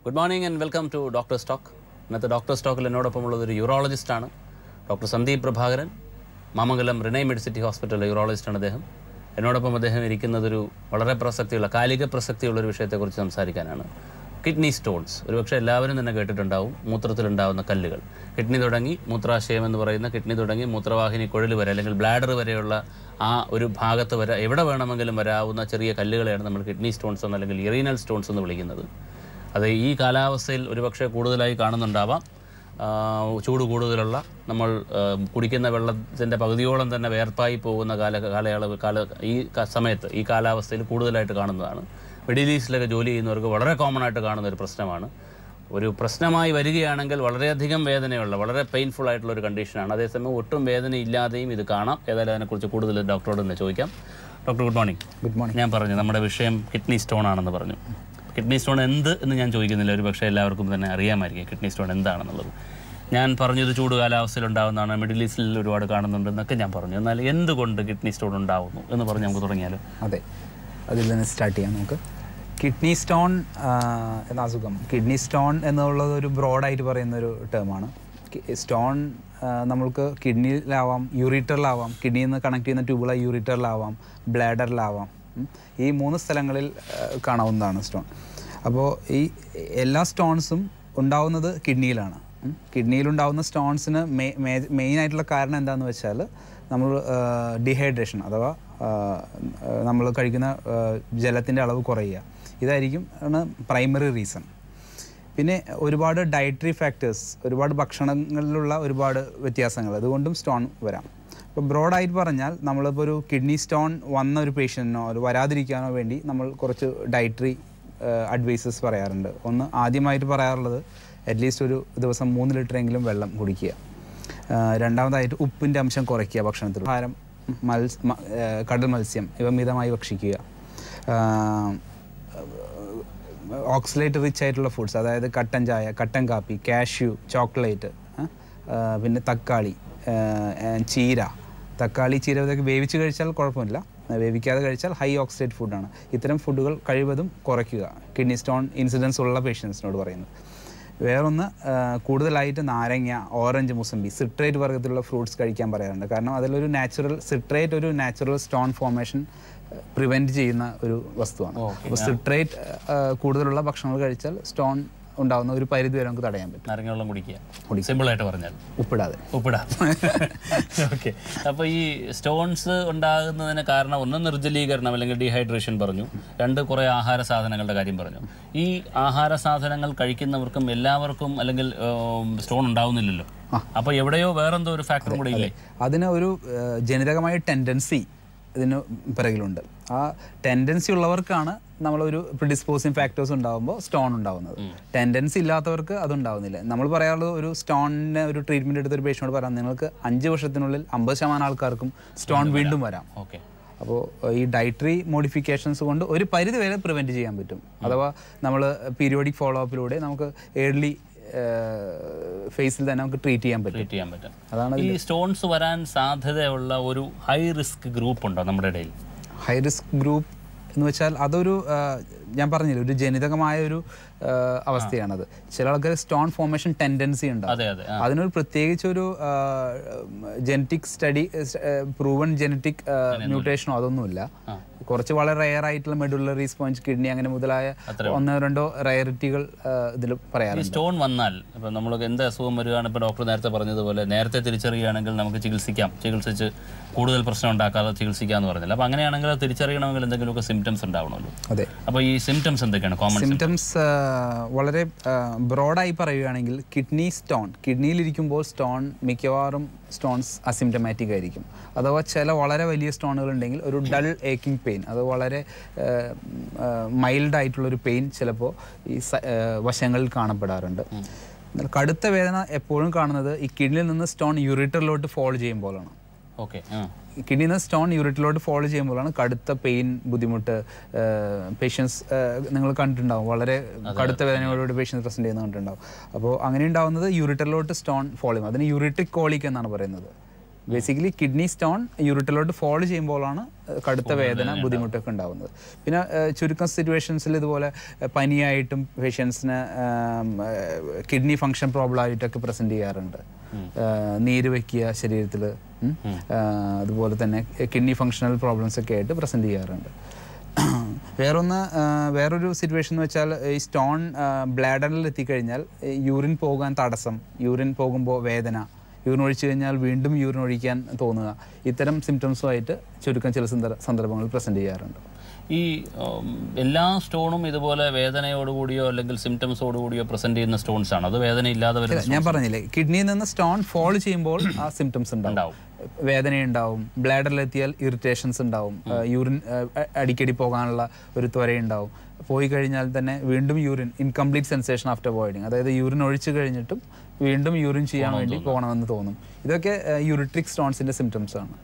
Good morning and welcome to Doctor's Talk. ഇന്നത്തെ doctors ടോക്കിൽ എന്നോടൊപ്പമുള്ളത് ഒരു യൂറോളജിസ്റ്റാണ്, doctor Sandeep Prabhakaran. Mamangalam Renai Medicity ഹോസ്പിറ്റലിലെ യൂറോളജിസ്റ്റാണ് അദ്ദേഹം. എന്നോടൊപ്പം അദ്ദേഹം ഇരിക്കുന്നതൊരു വളരെ കാലിക പ്രസക്തിയുള്ളൊരു വിഷയത്തെക്കുറിച്ച് സംസാരിക്കാനാണ്. കിഡ്നി സ്റ്റോൺസ് ഒരുപക്ഷെ എല്ലാവരും തന്നെ കേട്ടിട്ടുണ്ടാവും. മൂത്രത്തിലുണ്ടാകുന്ന കല്ലുകൾ, കിഡ്നി തുടങ്ങി മൂത്രാശയം എന്ന് പറയുന്ന കിഡ്നി തുടങ്ങി മൂത്രവാഹിനി കുഴൽ വരെ അല്ലെങ്കിൽ ബ്ലാഡർ വരെയുള്ള ആ ഒരു ഭാഗത്ത് വരെ എവിടെ വേണമെങ്കിലും വരാവുന്ന ചെറിയ കല്ലുകളെയാണ് നമ്മൾ കിഡ്നി സ്റ്റോൺസ് എന്ന് അല്ലെങ്കിൽ ഇറീനൽ സ്റ്റോൺസ് എന്ന് വിളിക്കുന്നത്. അത് ഈ കാലാവസ്ഥയിൽ ഒരുപക്ഷെ കൂടുതലായി കാണുന്നുണ്ടാവാം. ചൂട് കൂടുതലുള്ള നമ്മൾ കുടിക്കുന്ന വെള്ളത്തിൻ്റെ പകുതിയോളം തന്നെ വേർപ്പായി പോകുന്ന ഈ സമയത്ത് ഈ കാലാവസ്ഥയിൽ കൂടുതലായിട്ട് കാണുന്നതാണ്. മിഡിൽ ഈസ്റ്റിലൊക്കെ ജോലി ചെയ്യുന്നവർക്ക് വളരെ കോമൺ ആയിട്ട് കാണുന്ന ഒരു പ്രശ്നമാണ്. ഒരു പ്രശ്നമായി വരികയാണെങ്കിൽ വളരെയധികം വേദനയുള്ള വളരെ പെയിൻഫുൾ ആയിട്ടുള്ള ഒരു കണ്ടീഷനാണ്. അതേസമയം ഒട്ടും വേദനയില്ലാതെയും ഇത് കാണാം. ഏതായാലും അതിനെക്കുറിച്ച് കൂടുതൽ ഡോക്ടറോട് തന്നെ ചോദിക്കാം. Doctor good morning. Good morning. ഞാൻ പറഞ്ഞു നമ്മുടെ വിഷയം കിഡ്നി സ്റ്റോൺ ആണെന്ന് പറഞ്ഞു. കിഡ്നി സ്റ്റോൺ എന്ത് എന്ന് ഞാൻ ചോദിക്കുന്നില്ല, ഒരു പക്ഷേ എല്ലാവർക്കും തന്നെ അറിയാമായിരിക്കും കിഡ്നി സ്റ്റോൺ എന്താണെന്നുള്ളത്. ഞാൻ പറഞ്ഞത് ചൂട് കാലാവസ്ഥയിൽ ഉണ്ടാകുന്നതാണ്, മിഡിൽ ഈസ്റ്റിൽ ഒരുപാട് കാണുന്നുണ്ട് എന്നൊക്കെ ഞാൻ പറഞ്ഞു. എന്നാൽ എന്തുകൊണ്ട് കിഡ്നി സ്റ്റോൺ ഉണ്ടാകുന്നു എന്ന് പറഞ്ഞ് നമുക്ക് തുടങ്ങിയാലോ? അതെ, അതിൽ നിന്ന് സ്റ്റാർട്ട് ചെയ്യാം നമുക്ക്. കിഡ്നി സ്റ്റോൺ എന്ന അസുഖം, കിഡ്നി സ്റ്റോൺ എന്നുള്ളത് ഒരു ബ്രോഡായിട്ട് പറയുന്നൊരു ടേമാണ്. സ്റ്റോൺ നമ്മൾക്ക് കിഡ്നിയിലാവാം, യൂറിറ്ററിലാവാം, കിഡ്നിയിൽ നിന്ന് കണക്ട് ചെയ്യുന്ന ട്യൂബുള്ള യൂറിറ്ററിലാവാം, ബ്ലാഡറിലാവാം. ഈ 3 സ്ഥലങ്ങളിൽ കാണാവുന്നതാണ് സ്റ്റോൺ. അപ്പോൾ ഈ എല്ലാ സ്റ്റോൺസും ഉണ്ടാവുന്നത് കിഡ്നിയിലാണ്. കിഡ്നിയിലുണ്ടാവുന്ന സ്റ്റോൺസിന് മെയിനായിട്ടുള്ള കാരണം എന്താണെന്ന് വെച്ചാൽ നമ്മൾ ഡീഹൈഡ്രേഷൻ അഥവാ നമ്മൾ കഴിക്കുന്ന ജലത്തിൻ്റെ അളവ് കുറയുക, ഇതായിരിക്കും പ്രൈമറി റീസൺ. പിന്നെ ഒരുപാട് ഡയറ്ററി ഫാക്ടേഴ്സ്, ഒരുപാട് ഭക്ഷണങ്ങളിലുള്ള ഒരുപാട് വ്യത്യാസങ്ങൾ, അതുകൊണ്ടും സ്റ്റോൺ വരാം. ഇപ്പോൾ ബ്രോഡായിട്ട് പറഞ്ഞാൽ നമ്മളിപ്പോൾ ഒരു കിഡ്നി സ്റ്റോൺ വന്ന ഒരു പേഷ്യൻറ്റിനോ ഒരു വരാതിരിക്കാനോ വേണ്ടി നമ്മൾ കുറച്ച് ഡയറ്ററി അഡ്വൈസസ് പറയാറുണ്ട്. ആദ്യമായിട്ട് പറയാറുള്ളത് അറ്റ്ലീസ്റ്റ് ഒരു ദിവസം 3 ലിറ്ററെങ്കിലും വെള്ളം കുടിക്കുക. രണ്ടാമതായിട്ട് ഉപ്പിൻ്റെ അംശം കുറയ്ക്കുക ഭക്ഷണത്തിൽ. ആഹാരം, കടൽ മത്സ്യം ഇവ മിതമായി ഭക്ഷിക്കുക. ഓക്സലേറ്റ് റിച്ച് ആയിട്ടുള്ള ഫുഡ്സ്, അതായത് കട്ടൻ ചായ, കട്ടൻ കാപ്പി, കാഷ്യൂ, ചോക്ലേറ്റ്, പിന്നെ തക്കാളി, ചീര. തക്കാളി, ചീര ഇതൊക്കെ വേവിച്ച് കഴിച്ചാൽ കുഴപ്പമില്ല, വേവിക്കാതെ കഴിച്ചാൽ ഹൈ ഓക്സിഡേറ്റ് ഫുഡാണ്. ഇത്തരം ഫുഡുകൾ കഴിവതും കുറയ്ക്കുക, കിഡ്നി സ്റ്റോൺ ഇൻസിഡൻസ് ഉള്ള പേഷ്യൻസിനോട് പറയുന്നത്. വേറൊന്ന്, കൂടുതലായിട്ട് നാരങ്ങ, ഓറഞ്ച്, മുസമ്പി, സിട്രേറ്റ് വർഗ്ഗത്തിലുള്ള ഫ്രൂട്ട്സ് കഴിക്കാൻ പറയാറുണ്ട്. കാരണം അതിലൊരു സിട്രേറ്റ് ഒരു നാച്ചുറൽ സ്റ്റോൺ ഫോർമേഷൻ പ്രിവെൻറ്റ് ചെയ്യുന്ന ഒരു വസ്തുവാണ്. അപ്പോൾ സിട്രേറ്റ് കൂടുതലുള്ള ഭക്ഷണങ്ങൾ കഴിച്ചാൽ സ്റ്റോൺ ഉണ്ടാകുന്ന ഒരു പരിധി വരെ നമുക്ക് തടയാൻ പറ്റും. നാരങ്ങ വെള്ളം കുടിക്കുക, സിമ്പിളായിട്ട് പറഞ്ഞാൽ ഉപ്പിടാതെ. ഓക്കെ. അപ്പോൾ ഈ സ്റ്റോൺസ് ഉണ്ടാകുന്നതിന് കാരണം ഒന്ന് നിർജ്ജലീകരണം അല്ലെങ്കിൽ ഡീഹൈഡ്രേഷൻ പറഞ്ഞു, 2 കുറേ ആഹാര സാധനങ്ങളുടെ കാര്യം പറഞ്ഞു. ഈ ആഹാര സാധനങ്ങൾ കഴിക്കുന്നവർക്കും എല്ലാവർക്കും അല്ലെങ്കിൽ സ്റ്റോൺ ഉണ്ടാവുന്നില്ലല്ലോ. അപ്പോൾ എവിടെയോ വേറെന്തോ ഒരു ഫാക്ടറും കൂടെ ഇല്ലേ? അതിന് ഒരു ജനിതകമായ ടെൻഡൻസി ഇതിന് പിറകിലുണ്ട്. ആ ടെൻഡൻസി ഉള്ളവർക്കാണ് നമ്മളൊരു പ്രിഡിസ്പോസിങ് ഫാക്ടേഴ്സ് ഉണ്ടാകുമ്പോൾ സ്റ്റോൺ ഉണ്ടാകുന്നത്. ടെൻഡൻസി ഇല്ലാത്തവർക്ക് അതുണ്ടാവുന്നില്ല. നമ്മൾ പറയാറുള്ളത്, ഒരു സ്റ്റോണിന് ഒരു ട്രീറ്റ്മെൻറ്റ് എടുത്തൊരു പേഷ്യനോട് പറയാം, നിങ്ങൾക്ക് 5 വർഷത്തിനുള്ളിൽ 50% ആൾക്കാർക്കും സ്റ്റോൺ വീണ്ടും വരാം. ഓക്കെ. അപ്പോൾ ഈ ഡയറ്ററി മോഡിഫിക്കേഷൻസ് കൊണ്ട് ഒരു പരിധി വരെ പ്രിവെൻറ്റ് ചെയ്യാൻ പറ്റും. അഥവാ നമ്മൾ പീരിയോഡിക് ഫോളോ അപ്പിലൂടെ നമുക്ക് ഏർലി ഫേസിൽ തന്നെ നമുക്ക് ട്രീറ്റ് ചെയ്യാൻ പറ്റും. അതാണ് ഈ സ്റ്റോൺസ് വരാൻ സാധ്യതയുള്ള ഒരു ഹൈ റിസ്ക് ഗ്രൂപ്പ് ഉണ്ടോ നമ്മുടെ ഇടയിൽ? ഹൈ റിസ്ക് ഗ്രൂപ്പ് എന്ന് വെച്ചാൽ അതൊരു ഞാൻ പറഞ്ഞില്ല, ഒരു ജനിതകമായ ഒരു അവസ്ഥയാണത്. ചില ആൾക്കാർ സ്റ്റോൺ ഫോർമേഷൻ ടെൻഡൻസി ഉണ്ടാവും. അതിനൊരു പ്രത്യേകിച്ചൊരു ജനറ്റിക് സ്റ്റഡി പ്രൂവൺ ജനറ്റിക് മ്യൂട്ടേഷനോ അതൊന്നുമില്ല. കുറച്ച് വളരെ റെയർ ആയിട്ടുള്ള മെഡുലറി സ്പോഞ്ച് കിഡ്നി അങ്ങനെ മുതലായ 1-2 റയറിറ്റികൾ ഇതിൽ പറയാറുണ്ട്. സ്റ്റോൺ വന്നാൽ ഇപ്പം നമ്മൾ എന്ത് അസുഖം വരികയാണ്, ഇപ്പോൾ ഡോക്ടർ നേരത്തെ പറഞ്ഞതുപോലെ നേരത്തെ തിരിച്ചറിയുകയാണെങ്കിൽ നമുക്ക് ചികിത്സിച്ച് കൂടുതൽ പ്രശ്നം ഉണ്ടാക്കാതെ ചികിത്സിക്കാമെന്ന് പറഞ്ഞില്ല. അപ്പോൾ അങ്ങനെയാണെങ്കിൽ അത് തിരിച്ചറിയണമെങ്കിൽ എന്തെങ്കിലുമൊക്കെ സിംറ്റംസ് ഉണ്ടാവണമല്ലോ. അതെ. അപ്പോൾ ഈ സിംറ്റംസ് എന്തൊക്കെയാണ് കോമൺ സിംറ്റംസ്? വളരെ ബ്രോഡായി പറയുകയാണെങ്കിൽ കിഡ്നി സ്റ്റോൺ, കിഡ്നിയിലിരിക്കുമ്പോൾ സ്റ്റോൺ മിക്കവാറും സ്റ്റോൺസ് അസിംറ്റമാറ്റിക് ആയിരിക്കും. അഥവാ ചില വളരെ വലിയ സ്റ്റോണുകൾ ഉണ്ടെങ്കിൽ ഒരു ഡൾ ഏക്കിംഗ് പെയിൻ, അത് വളരെ മൈൽഡ് ആയിട്ടുള്ളൊരു പെയിൻ ചിലപ്പോൾ ഈ വശങ്ങളിൽ കാണപ്പെടാറുണ്ട്. കടുത്ത വേദന എപ്പോഴും കാണുന്നത് ഈ കിഡ്നിയിൽ നിന്ന് സ്റ്റോൺ യൂറിറ്ററിലോട്ട് ഫോൾ ചെയ്യുമ്പോഴാണ്. ഓക്കെ. കിഡ്നിയിൽ നിന്ന് സ്റ്റോൺ യൂറിറ്റിലോട്ട് ഫോളോ ചെയ്യുമ്പോഴാണ് കടുത്ത പെയിൻ, ബുദ്ധിമുട്ട്. പേഷ്യൻസ് നിങ്ങൾ കണ്ടിട്ടുണ്ടാവും, വളരെ കടുത്ത വേദനയോട് പേഷ്യൻസ് പ്രസൻറ്റ് ചെയ്യുന്നത് കണ്ടിട്ടുണ്ടാവും. അപ്പോൾ അങ്ങനെ ഉണ്ടാകുന്നത് യൂറിറ്ററിലോട്ട് സ്റ്റോൺ ഫോളോ ചെയ്യും. അതിന് യൂറിട്രിക് കോളിക് എന്നാണ് പറയുന്നത്. ബേസിക്കലി കിഡ്നി സ്റ്റോൺ യൂറിറ്റിലോട്ട് ഫോൾ ചെയ്യുമ്പോഴാണ് കടുത്ത വേദന ബുദ്ധിമുട്ടൊക്കെ ഉണ്ടാകുന്നത്. പിന്നെ ചുരുക്കം സിറ്റുവേഷൻസിൽ ഇതുപോലെ പനിയായിട്ടും പേഷ്യൻസിന് കിഡ്നി ഫങ്ഷൻ പ്രോബ്ലം ആയിട്ടൊക്കെ പ്രസൻറ്റ് ചെയ്യാറുണ്ട്. നീര് വയ്ക്കുക ശരീരത്തിൽ, അതുപോലെ തന്നെ കിഡ്നി ഫങ്ഷണൽ പ്രോബ്ലംസ് ഒക്കെ ആയിട്ട് പ്രസൻറ്റ് ചെയ്യാറുണ്ട്. വേറൊരു സിറ്റുവേഷൻ എന്ന് വെച്ചാൽ ഈ സ്റ്റോൺ ബ്ലാഡറിൽ എത്തിക്കഴിഞ്ഞാൽ യൂറിൻ പോകാൻ തടസ്സം, യൂറിൻ പോകുമ്പോൾ വേദന, യൂറിൻ ഒഴിച്ചു കഴിഞ്ഞാൽ വീണ്ടും യൂറിൻ ഒഴിക്കാൻ തോന്നുക, ഇത്തരം സിംറ്റംസുമായിട്ട് ചുരുക്കം ചില സന്ദർഭങ്ങളിൽ പ്രസൻറ്റ് ചെയ്യാറുണ്ട്. ഈ എല്ലാ സ്റ്റോണും ഇതുപോലെ വേദനയോടുകൂടിയോ അല്ലെങ്കിൽ സിംറ്റംസോടുകൂടിയോ പ്രസൻറ്റ് ചെയ്യുന്ന സ്റ്റോൺസ് ആണ്? അത് വേദനയില്ലാതെ വരുന്നത്? ഞാൻ പറഞ്ഞില്ലേ, കിഡ്നിയിൽ നിന്ന് സ്റ്റോൺ ഫോൾ ചെയ്യുമ്പോൾ ആ സിംറ്റംസ് ഉണ്ടാവും. വേദനയുണ്ടാവും, ബ്ലാഡറിലെത്തിയാൽ ഇറിറ്റേഷൻസ് ഉണ്ടാവും, യൂറിൻ അടിക്കടി പോകാനുള്ള ഒരു ത്വരയുണ്ടാവും, പോയി കഴിഞ്ഞാൽ തന്നെ വീണ്ടും urine incomplete sensation after voiding, അതായത് യൂറിൻ ഒഴിച്ചു കഴിഞ്ഞിട്ടും വീണ്ടും യൂറിൻ ചെയ്യാൻ വേണ്ടി പോകണമെന്ന് തോന്നും. ഇതൊക്കെ യൂറിട്രിക് സ്റ്റോൺസിന്റെ സിംറ്റംസ് ആണ്,